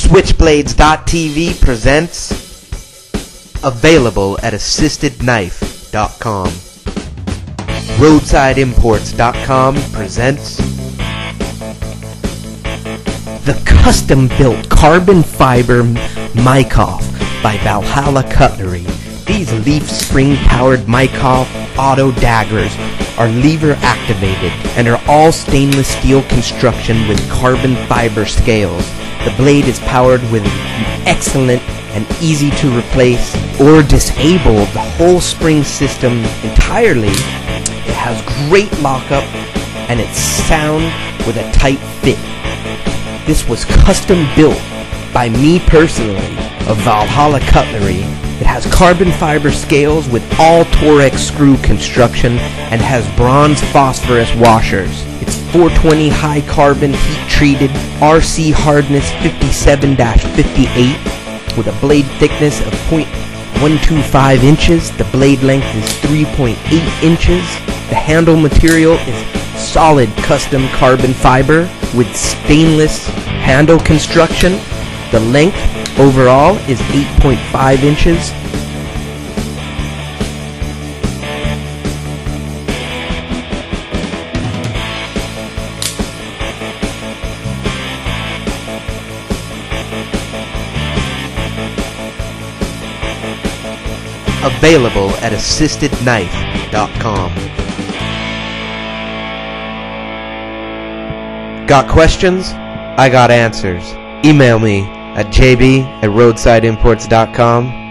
Switchblades.tv presents available at assistedknife.com. Roadsideimports.com presents the custom-built carbon fiber Mikov by Valhalla Cutlery. These leaf spring-powered Mikov auto daggers are lever activated and are all stainless steel construction with carbon fiber scales. The blade is powered with an excellent and easy to replace or disable the whole spring system entirely. It has great lockup and it's sound with a tight fit. This was custom built by me personally of Valhalla Cutlery. It has carbon fiber scales with all Torex screw construction and has bronze phosphorus washers. It's 420 high carbon heat treated RC hardness 57-58 with a blade thickness of 0.125 inches. The blade length is 3.8 inches. The handle material is solid custom carbon fiber with stainless handle construction. The length overall is 8.5 inches. Available at assistedknife.com. Got questions? I got answers. Email me at jb@roadsideimports.com